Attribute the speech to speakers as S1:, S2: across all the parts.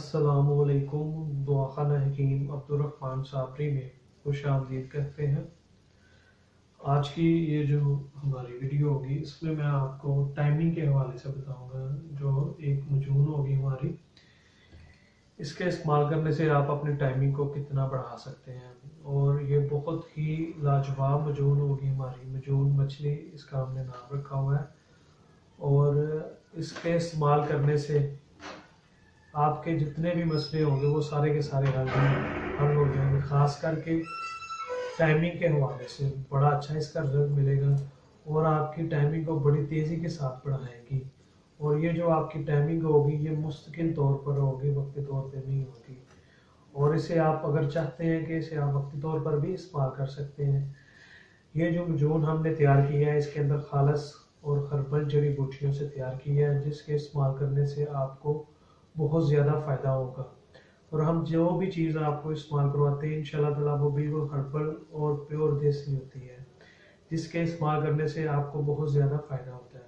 S1: अस्सलामुअलैकुम। दुआखाना हकीम अब्दुर्रहमान साबरी में खुश आमदीद कहते हैं। आज की ये जो हमारी वीडियो होगी इसमें मैं आपको टाइमिंग के हवाले से बताऊंगा। जो एक मजून होगी हमारी, इसके इस्तेमाल करने से आप अपनी टाइमिंग को कितना बढ़ा सकते हैं। और ये बहुत ही लाजवाब मजून होगी हमारी। मजून मछली इसका हमने नाम रखा हुआ है। और इसके इस्तेमाल करने से आपके जितने भी मसले होंगे वो सारे के सारे हल हो जाएंगे। ख़ास करके टाइमिंग के हवाले से बड़ा अच्छा इसका रिजल्ट मिलेगा और आपकी टाइमिंग को बड़ी तेज़ी के साथ बढ़ाएगी। और ये जो आपकी टाइमिंग होगी ये मुस्तकिल तौर पर होगी, वक्ती तौर पर नहीं होगी। और इसे आप अगर चाहते हैं कि इसे आप वक्ती तौर पर भी इस्तेमाल कर सकते हैं। ये जो मजून हमने तैयार किया है इसके अंदर खालस और खरबल जड़ी बूटियों से तैयार किया है, जिसके इस्तेमाल करने से आपको बहुत ज़्यादा फ़ायदा होगा। और हम जो भी चीज़ आपको इस्तेमाल करवाते हैं इंशाल्लाह ताला वो बिल्कुल हर्बल और प्योर देसी होती है, जिसके इस्तेमाल करने से आपको बहुत ज़्यादा फ़ायदा होता है।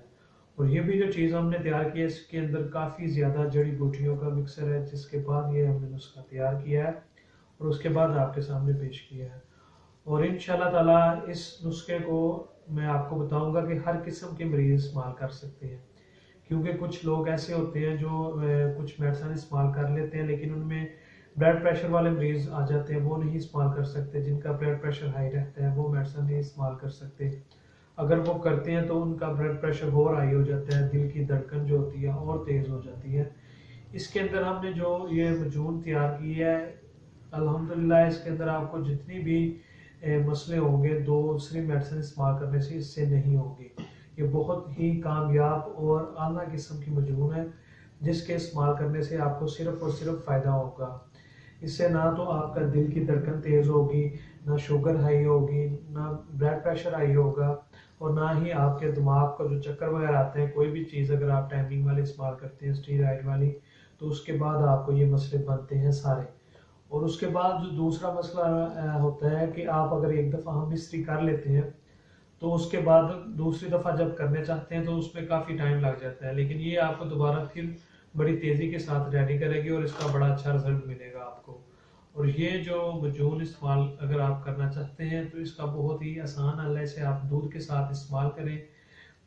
S1: और ये भी जो चीज़ हमने तैयार की है इसके अंदर काफ़ी ज़्यादा जड़ी बूटियों का मिक्सर है, जिसके बाद ये हमने नुस्खा तैयार किया है और उसके बाद आपके सामने पेश किया है। और इंशाल्लाह ताला इस नुस्खे को मैं आपको बताऊंगा कि हर किस्म के मरीज़ इस्तेमाल कर सकते हैं। क्योंकि कुछ लोग ऐसे होते हैं जो कुछ मेडिसिन इस्तेमाल कर लेते हैं लेकिन उनमें ब्लड प्रेशर वाले मरीज आ जाते हैं, वो नहीं इस्तेमाल कर सकते। जिनका ब्लड प्रेशर हाई रहता है वो मेडिसिन नहीं इस्तेमाल कर सकते। अगर वो करते हैं तो उनका ब्लड प्रेशर और हाई हो जाता है, दिल की धड़कन जो होती है और तेज़ हो जाती है। इसके अंदर हमने जो ये मजून तैयार की है अल्हम्दुलिल्लाह, इसके अंदर आपको जितनी भी मसले होंगे दूसरी मेडिसिन इस्तेमाल करने से इससे नहीं होगी। ये बहुत ही कामयाब और आला किस्म की मजून है, जिसके इस्तेमाल करने से आपको सिर्फ और सिर्फ फ़ायदा होगा। इससे ना तो आपका दिल की धड़कन तेज़ होगी, ना शुगर हाई होगी, ना ब्लड प्रेशर हाई होगा, और ना ही आपके दिमाग का जो चक्कर वगैरह आते हैं। कोई भी चीज़ अगर आप टाइमिंग वाली इस्तेमाल करते हैं, स्टीरॉयड वाली, तो उसके बाद आपको ये मसले बनते हैं सारे। और उसके बाद जो दूसरा मसला होता है कि आप अगर एक दफ़ा हम मिस्त्री कर लेते हैं तो उसके बाद दूसरी दफ़ा जब करने चाहते हैं तो उसमें काफ़ी टाइम लग जाता है। लेकिन ये आपको दोबारा फिर बड़ी तेज़ी के साथ रेडी करेगी और इसका बड़ा अच्छा रिजल्ट मिलेगा आपको। और ये जो मजून इस्तेमाल अगर आप करना चाहते हैं तो इसका बहुत ही आसान हल है। इसे आप दूध के साथ इस्तेमाल करें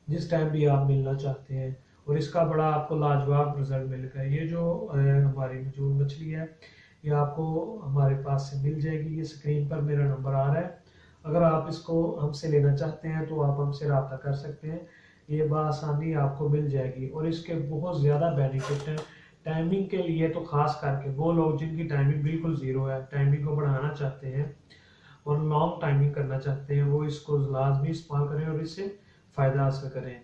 S1: जिस टाइम भी आप मिलना चाहते हैं, और इसका बड़ा आपको लाजवाब रिजल्ट मिलेगा। ये जो हमारी मजून मछली है ये आपको हमारे पास से मिल जाएगी। ये स्क्रीन पर मेरा नंबर आ रहा है। अगर आप इसको हमसे लेना चाहते हैं तो आप हमसे रब्ता कर सकते हैं। ये बआसानी आपको मिल जाएगी और इसके बहुत ज़्यादा बेनिफिट हैं। टाइमिंग के लिए तो ख़ास करके वो लोग जिनकी टाइमिंग बिल्कुल ज़ीरो है, टाइमिंग को बढ़ाना चाहते हैं और लॉन्ग टाइमिंग करना चाहते हैं, वो इसको लाजमी इस्तेमाल करें और इससे फ़ायदा हासिल करें।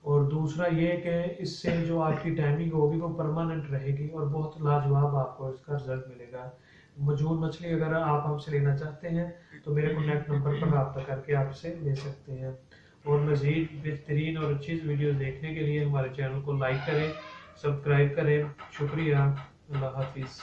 S1: और दूसरा ये कि इससे जो आपकी टाइमिंग होगी वो परमानेंट रहेगी और बहुत लाजवाब आपको इसका रिजल्ट मिलेगा। मजून मछली अगर आप हमसे लेना चाहते हैं तो मेरे कॉन्टैक्ट नंबर पर रब्ता करके आप इसे ले सकते हैं। और मज़ीद बेहतरीन और अच्छी वीडियो देखने के लिए हमारे चैनल को लाइक करें, सब्सक्राइब करें। शुक्रिया। अल्लाह हाफिज़।